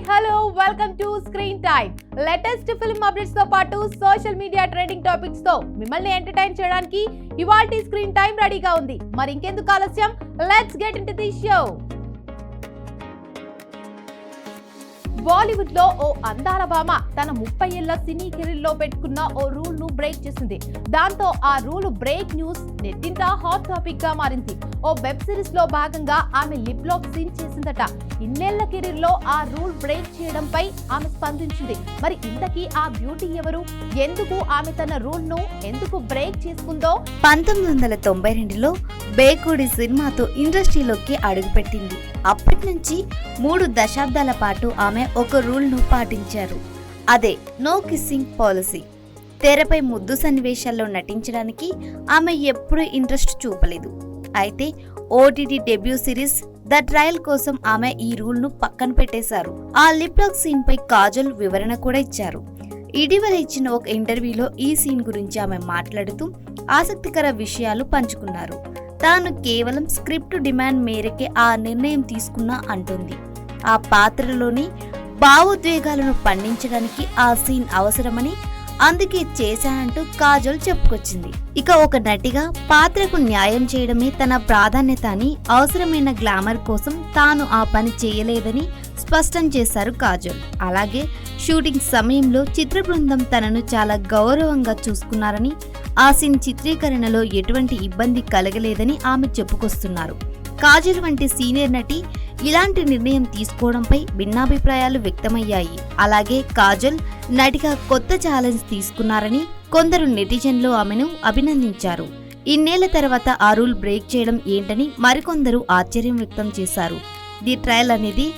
Hello welcome to screen time. Latest film updates తో పాటు social media trending topics తో మిమ్మల్ని ఎంటర్టైన్ చేయడానికి ఇవాల్టి స్క్రీన్ టైమ్ రెడీగా ఉంది. మరి ఇంకెందుకు ఆలస్యం, let's get into the show. Bollywood లో ఓ అందాల భామ తన 30 ఏళ్ల సినీ కెరీర్ లో పెట్టుకున్న ఓ రూల్ ను బ్రేక్ చేసింది. దాంతో ఆ రూల్ బ్రేక్ న్యూస్ నెట్టింట హాట్ టాపిక్ గా మారింది. ఓ వెబ్ సిరీస్ లో భాగంగా ఆమె లిప్ లాక్ సీన్ చేసిందట. ఇన్నేళ్ల కెరీర్ లో ఆ రూల్ బ్రేక్ చేయడంపై ఆమె స్పందించింది. మరి ఇంతకీ ఆ బ్యూటీ ఎవరు, ఎందుకు ఆమె తన రూల్ ను ఎందుకు బ్రేక్ చేసుకుందో? 1992లో బేకుడి సినిమాతో ఇండస్ట్రీలోకి అడుగుపెట్టింది. అప్పటి నుంచి 3 దశాబ్దాల పాటు ఆమె ఒక రూల్ ను పాటించారు. అదే నో కిస్సింగ్ పాలసీ. తెరపై ముద్దు సన్నివేశాల్లో నటించడానికి ఆమె ఎప్పుడూ ఇంట్రెస్ట్ చూపలేదు. అయితే OTT debut series the trial కోసం ఆమె ఈ రూల్ ను పక్కన పెట్టేశారు. ఆ లిప్ లాక్ సీన్ పై కాజల్ వివరణ కూడా ఇచ్చారు. ఇటీవల ఇచ్చిన ఒక ఇంటర్వ్యూలో ఈ సీన్ గురించి ఆమె మాట్లాడుతూ ఆసక్తికర విషయాలు పంచుకున్నారు. తాను కేవలం స్క్రిప్ట్ డిమాండ్ మేరకే ఆ నిర్ణయం తీసుకున్నా అంటుంది. ఆ పాత్రలోని భావోద్వేగాలను పండించడానికి ఆ సీన్ అవసరమని, అందుకే చేశానంటూ కాజల్ చెప్పుకొచ్చింది. ఇక ఒక నటిగా పాత్రకు న్యాయం చేయడమే తన ప్రాధాన్యత అని, అవసరమైన గ్లామర్ కోసం తాను ఆ పని చేయలేదని స్పష్టం చేశారు కాజల్. అలాగే షూటింగ్ సమయంలో చిత్ర బృందం తనను చాలా గౌరవంగా చూసుకున్నారని, ఆ సీన్ చిత్రీకరణలో ఎటువంటి ఇబ్బంది కలగలేదని ఆమె చెప్పుకొస్తున్నారు. కాజల్ వంటి సీనియర్ నటి ఇలాంటి నిర్ణయం తీసుకోవడంపై భిన్నాభిప్రాయాలు వ్యక్తమయ్యాయి. అలాగే కాజల్ నటిగా కొత్త ఛాలెంజ్ తీసుకున్నారని కొందరు నెటిజన్లు ఆమెను అభినందించారు. ఇన్నేళ్ల తర్వాత ఆ రూల్ బ్రేక్ చేయడం ఏంటని మరికొందరు ఆశ్చర్యం వ్యక్తం చేశారు. ది ట్రయల్ అనేది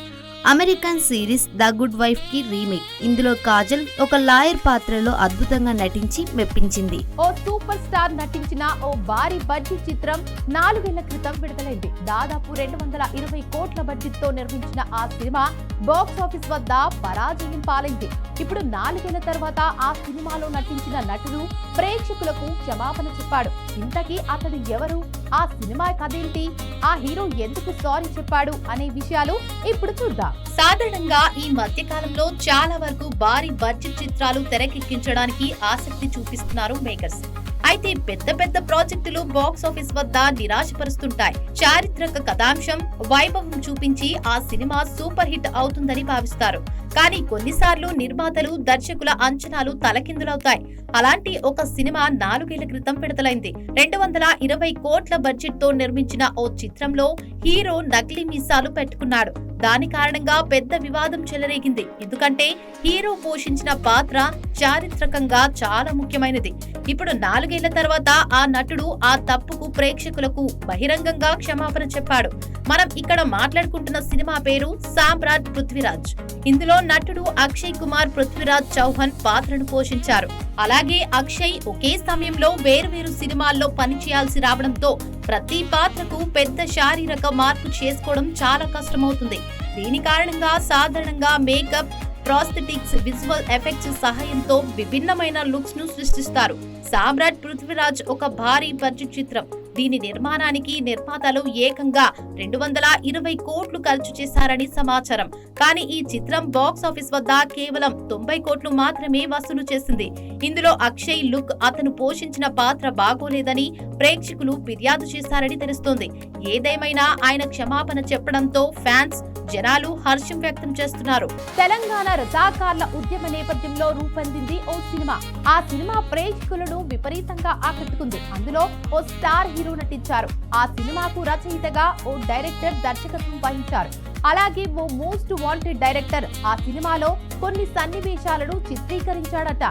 American series the good wife కి రీమేక్. ఇందులో కాజల్ ఒక లాయర్ పాత్రలో అద్భుతంగా నటించి మెప్పించింది. ఓ సూపర్ స్టార్ నటించిన ఓ భారీ బడ్జెట్ చిత్రం 4 ఏళ్ల క్రితం విడుదలైంది. దాదాపు 220 కోట్ల బడ్జెట్ తో నిర్మించిన ఆ సినిమా బాక్స్ ఆఫీస్ వద్ద పరాజయం పాలైంది. ఇప్పుడు 4 ఏళ్ల తర్వాత ఆ సినిమాలో నటించిన నటుడు ప్రేక్షకులకు క్షమాపణ చెప్పాడు. ఇంతకీ అతడు ఎవరు, ఆ సినిమా కథేంటి, ఆ హీరో ఎందుకు సారీ చెప్పాడు అనే విషయాలు ఇప్పుడు చూద్దాం. సాధారణంగా ఈ మధ్య కాలంలో చాలా వరకు భారీ బడ్జెట్ చిత్రాలు తెరకెక్కించడానికి ఆసక్తి చూపిస్తున్నారు మేకర్స్. అయితే పెద్ద పెద్ద ప్రాజెక్టులు బాక్స్ ఆఫీస్ వద్ద నిరాశపరుస్తుంటాయి. చారిత్రక కథాంశం, వైభవం చూపించి ఆ సినిమా సూపర్ హిట్ అవుతుందని భావిస్తారు. కానీ కొన్నిసార్లు నిర్మాతలు, దర్శకుల అంచనాలు తలకిందులవుతాయి. అలాంటి ఒక సినిమా 4 ఏళ్ల క్రితం విడుదలైంది. 220 కోట్ల బడ్జెట్ తో నిర్మించిన ఓ చిత్రంలో హీరో నకిలీ మీసాలు పెట్టుకున్నాడు. దాని కారణంగా పెద్ద వివాదం చెలరేగింది. ఎందుకంటే హీరో పోషించిన పాత్ర చారిత్రకంగా చాలా ముఖ్యమైనది. ఇప్పుడు 4 ఏళ్ల తర్వాత ఆ నటుడు ఆ తప్పుకు ప్రేక్షకులకు బహిరంగంగా క్షమాపణ చెప్పాడు. మనం ఇక్కడ మాట్లాడుకుంటున్న సినిమా పేరు సామ్రాట్ పృథ్వీరాజ్. ఇందులో నటుడు అక్షయ్ కుమార్ పృథ్వీరాజ్ చౌహాన్ పాత్రను పోషించారు. అలాగే అక్షయ్ ఒకే సమయంలో వేరువేరు సినిమాల్లో పనిచేయాల్సి రావడంతో ప్రతి పాత్రకు పెద్ద శారీరక మార్పు చేసుకోవడం చాలా కష్టమవుతుంది. దీని కారణంగా సాధారణంగా మేకప్, ప్రాస్థెటిక్స్, విజువల్ ఎఫెక్ట్స్ సహాయంతో విభిన్నమైన లుక్స్ ను సృష్టిస్తారు. సామ్రాట్ పృథ్వీరాజ్ ఒక భారీ బడ్జెట్ చిత్రం. దీని నిర్మాణానికి నిర్మాతలు ఏకంగా 220 కోట్లు ఖర్చు చేశారని సమాచారం. కానీ ఈ చిత్రం బాక్స్ ఆఫీస్ వద్ద కేవలం 90 కోట్లు మాత్రమే వసూలు చేసింది. ఇందులో అక్షయ్ లుక్, అతను పోషించిన పాత్ర బాగోలేదని ప్రేక్షకులు ఫిర్యాదు చేశారని తెలుస్తోంది. ఏదేమైనా ఆయన క్షమాపణ చెప్పడంతో ఫ్యాన్స్, జనాలు హర్షం వ్యక్తం చేస్తున్నారు. తెలంగాణ రజాకార్ల ఉద్యమ నేపథ్యంలో రూపొందింది ఓ సినిమా. ఆ సినిమా ప్రేక్షకులను విపరీతంగా ఆకట్టుకుంది. అందులో ఓ స్టార్ హీరో నటించారు. ఆ సినిమాకు రచయితగా ఓ డైరెక్టర్ దర్శకత్వం వహించారు. అలాగే ఓ మోస్ట్ వాంటెడ్ డైరెక్టర్ ఆ సినిమాలో కొన్ని సన్నివేశాలను చిత్రీకరించాడట.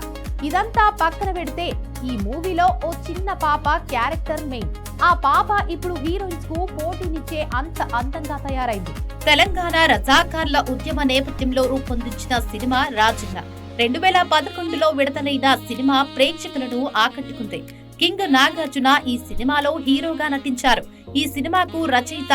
ఇదంతా పక్కన పెడితే ఈ మూవీలో ఓ చిన్న పాప క్యారెక్టర్ మెయిన్. ఆ పాప ఇప్పుడు హీరోయిన్స్ కు పోటీనిచ్చే అంత అందంగా తయారైంది. తెలంగాణ రజాకార్ల ఉద్యమ నేపథ్యంలో రూపొందించిన సినిమా రాజన్న. 2011లో విడుదలైన సినిమా ప్రేక్షకులను ఆకట్టుకుంది. కింగ్ నాగార్జున ఈ సినిమాలో హీరోగా నటించారు. ఈ సినిమాకు రచయిత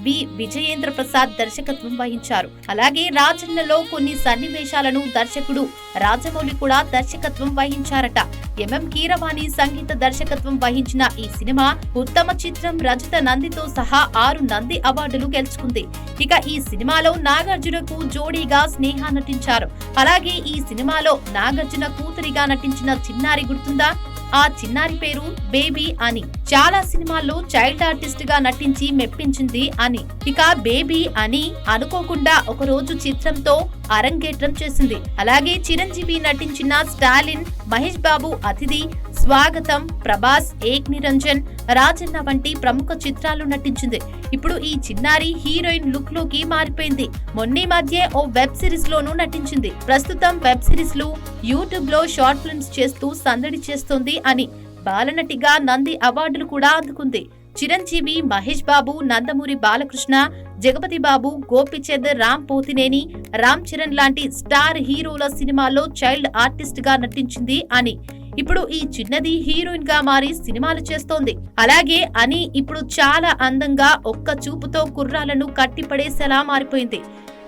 వి విజయేంద్ర ప్రసాద్ దర్శకత్వం వహించారు. అలాగే రాజన్నలో కొన్ని సన్నివేశాలను దర్శకుడు రాజమౌళి కూడా దర్శకత్వం వహించారట. ఎంఎం కీరవాణి సంగీత దర్శకత్వం వహించిన ఈ సినిమా ఉత్తమ చిత్రం రజత నందితో సహా 6 నంది అవార్డులు గెలుచుకుంది. ఇక ఈ సినిమాలో నాగార్జునకు జోడీగా స్నేహ నటించారు. అలాగే ఈ సినిమాలో నాగార్జున కూతురిగా నటించిన చిన్నారి గుర్తుందా? ఆ చిన్నారి పేరు బేబీ అని. చాలా సినిమాల్లో చైల్డ్ ఆర్టిస్ట్ గా నటించి మెప్పించింది అని. ఇక బేబీ అని అనుకోకుండా ఒక రోజు చిత్రంతో అరంగేట్రం చేసింది. అలాగే చిరంజీవి నటించిన స్టాలిన్, మహేష్ బాబు అతిథి, స్వాగతం, ప్రభాస్, ఏక్ నిరంజన్, రాజన్న వంటి ప్రముఖ చిత్రాల్లో నటించింది. ఇప్పుడు ఈ చిన్నారి హీరోయిన్ లుక్ లోకి మారిపోయింది. మొన్నీ మధ్య ఓ వెబ్ సిరీస్ లోనూ నటించింది. ప్రస్తుతం వెబ్ సిరీస్ లు, యూట్యూబ్ లో షార్ట్ ఫిల్మ్స్ చేస్తూ సందడి చేస్తోంది అని. బాలనటిగా నంది అవార్డులు కూడా అందుకుంది. చిరంజీవి, మహేష్ బాబు, నందమూరి బాలకృష్ణ, జగపతి బాబు, గోపిచంద్, రామ్ పోతినేని, రామ్ చరణ్ లాంటి స్టార్ హీరోల సినిమాల్లో చైల్డ్ ఆర్టిస్ట్ గా నటించింది అని. ఇప్పుడు ఈ చిన్నది హీరోయిన్ గా మారి సినిమాలు చేస్తోంది. అలాగే అని ఇప్పుడు చాలా అందంగా ఒక్క చూపుతో కుర్రాలను కట్టిపడేసేలా మారిపోయింది.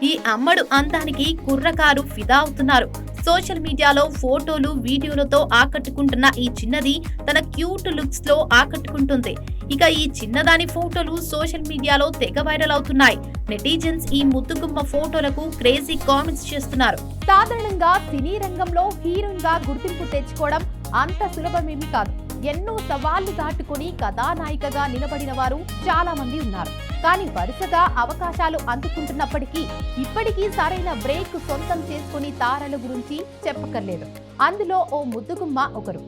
ఈ అమ్మడు అందానికి కుర్రకారు ఫిదా అవుతున్నారు. సోషల్ మీడియాలో ఫోటోలు, వీడియోలతో ఆకట్టుకుంటున్న ఈ చిన్నది తన క్యూట్ లుక్స్ లో ఆకట్టుకుంటుంది. ఇక ఈ చిన్నదాని ఫోటోలు సోషల్ మీడియాలో తెగ వైరల్ అవుతున్నాయి. నెటిజన్స్ ఈ ముద్దుగుమ్మ ఫోటోలకు క్రేజీ కామెంట్స్ చేస్తున్నారు. సాధారణంగా సినీ రంగంలో హీరోయిన్ గా గుర్తింపు తెచ్చుకోవడం అంత సులభమేమీ కాదు. ఎన్నో సవాళ్లు దాటుకుని కథానాయికగా నిలబడిన వారు చాలా మంది ఉన్నారు. కానీ వరుసగా అవకాశాలు అందుకుంటున్నప్పటికీ ఇప్పటికీ సరైన బ్రేక్ సొంతం చేసుకుని తారల గురించి చెప్పక్కర్లేదు. అందులో ఓ ముద్దుగుమ్మ ఒకరు.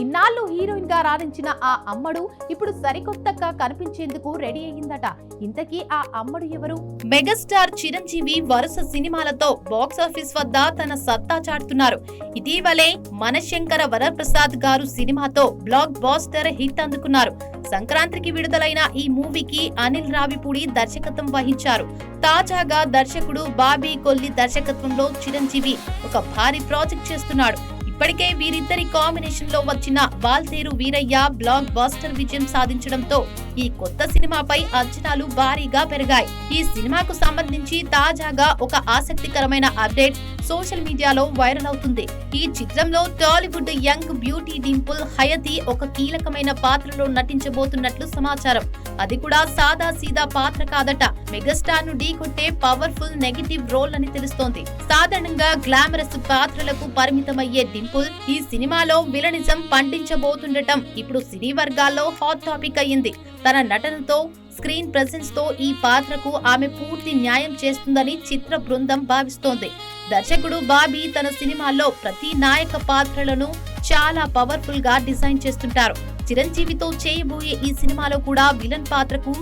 ఇన్నాళ్ళు హీరోయిన్ గా రాణించిన ఆ అమ్మడు ఇప్పుడు సరికొత్తగా కనిపించేందుకు రెడీ అయ్యిందట. ఇంతకీ ఆ అమ్మడు ఎవరు? మెగాస్టార్ చిరంజీవి వరుస సినిమాలతో బాక్సాఫీస్ వద్ద తన సత్తా చాటుతున్నారు. ఇటీవలే మనశంకర వరప్రసాద్ గారు సినిమాతో బ్లాక్ బాస్టర్ హిట్ అందుకున్నారు. సంక్రాంతికి విడుదలైన ఈ మూవీకి అనిల్ రావిపూడి దర్శకత్వం వహించారు. తాజాగా దర్శకుడు బాబీ కొల్లి దర్శకత్వంలో చిరంజీవి ఒక భారీ ప్రాజెక్ట్ చేస్తున్నాడు. ఇప్పటికే వీరిద్దరి కాంబినేషన్ లో వచ్చిన వాల్తేరు వీరయ్య బ్లాక్ బాస్టర్ విజయం సాధించడంతో ఈ కొత్త సినిమాపై అంచనాలు భారీగా పెరిగాయి. ఈ సినిమాకు సంబంధించి తాజాగా ఒక ఆసక్తికరమైన అప్డేట్ సోషల్ మీడియాలో వైరల్ అవుతుంది. ఈ చిత్రంలో టాలీవుడ్ యంగ్ బ్యూటీ డింపుల్ హయతి ఒక కీలకమైన పాత్రలో నటించబోతున్నట్లు సమాచారం. అది కూడా సాదా సీదా పాత్ర కాదట. మెగాస్టార్ ను ఢీకొట్టే పవర్ఫుల్ నెగటివ్ రోల్ అని తెలుస్తోంది. సాధారణంగా గ్లామరస్ పాత్రలకు పరిమితమయ్యే డింపుల్ ఈ సినిమాలో విలనిజం పండించబోతుండటం ఇప్పుడు సినీ వర్గాల్లో హాట్ టాపిక్ అయ్యింది. తన నటనతో, స్క్రీన్ ప్రెజెన్స్ తో ఈ పాత్రకు ఆమె పూర్తి న్యాయం చేస్తుందని చిత్ర బృందం భావిస్తోంది. దర్శకుడు బాబీ తన సినిమాల్లో ప్రతి నాయక పాత్రలను చాలా పవర్ఫుల్ గా డిజైన్ చేస్తుంటారు. చిరంజీవితో చేయబోయే ఈ సినిమాలో కూడా విలన్ పాత్రకు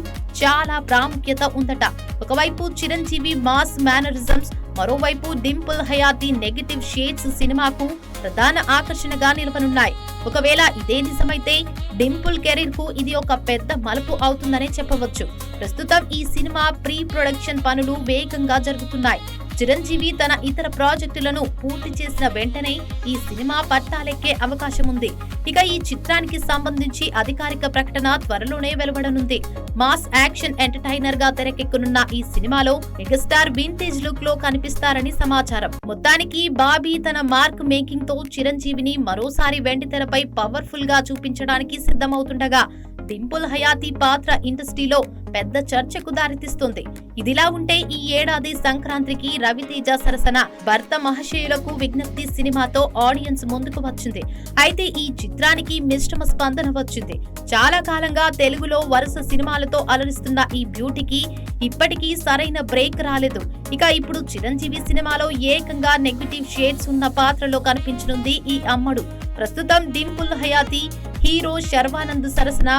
చాలా ప్రాముఖ్యత ఉందట. ఒకవైపు చిరంజీవి మాస్ మేనరిజమ్స్, మరోవైపు డింపుల్ హయాతి నెగటివ్ షేడ్స్ సినిమాకు ప్రధాన ఆకర్షణగా నిలవనున్నాయి. ఒకవేళ ఇదే నిజమైతే డింపుల్ కెరీర్ కు ఇది ఒక పెద్ద మలుపు అవుతుందనే చెప్పవచ్చు. ప్రస్తుతం ఈ సినిమా ప్రీ ప్రొడక్షన్ పనులు వేగంగా జరుగుతున్నాయి. చిరంజీవి తన ఇతర ప్రాజెక్టులను పూర్తి చేసిన వెంటనే ఈ సినిమా పట్టాలెక్కే అవకాశం ఉంది. ఇక ఈ చిత్రానికి సంబంధించి అధికారిక ప్రకటన త్వరలోనే వెలువడనుంది. మాస్ యాక్షన్ ఎంటర్టైనర్ గా తెరకెక్కనున్న ఈ సినిమాలో మెగాస్టార్ వింటేజ్ లుక్ లో కనిపిస్తారని సమాచారం. మొత్తానికి బాబీ తన మార్క్ మేకింగ్ తో చిరంజీవిని మరోసారి వెండితెరపై పవర్ఫుల్ గా చూపించడానికి సిద్ధమవుతుండగా డింపుల్ హయాతి పాత్ర ఇండస్ట్రీలో పెద్ద చర్చకు దారితీస్తుంది. ఇదిలా ఉంటే ఈ ఏడాది సంక్రాంతికి రవితేజ సరసన భర్త మహాశయులకు విజ్ఞప్తి సినిమాతో ఆడియన్స్ ముందుకు వచ్చింది. అయితే ఈ చిత్రానికి మిశ్రమ స్పందన వచ్చింది. చాలా కాలంగా తెలుగులో వరుస సినిమాలతో అలరిస్తున్న ఈ బ్యూటీకి ఇప్పటికీ సరైన బ్రేక్ రాలేదు. ఇక ఇప్పుడు చిరంజీవి సినిమాలో ఏకంగా నెగటివ్ షేడ్స్ ఉన్న పాత్రలో కనిపించనుంది ఈ అమ్మడు. ప్రస్తుతం డింపుల్ హయాతి హీరో శర్వానంద్ సరసన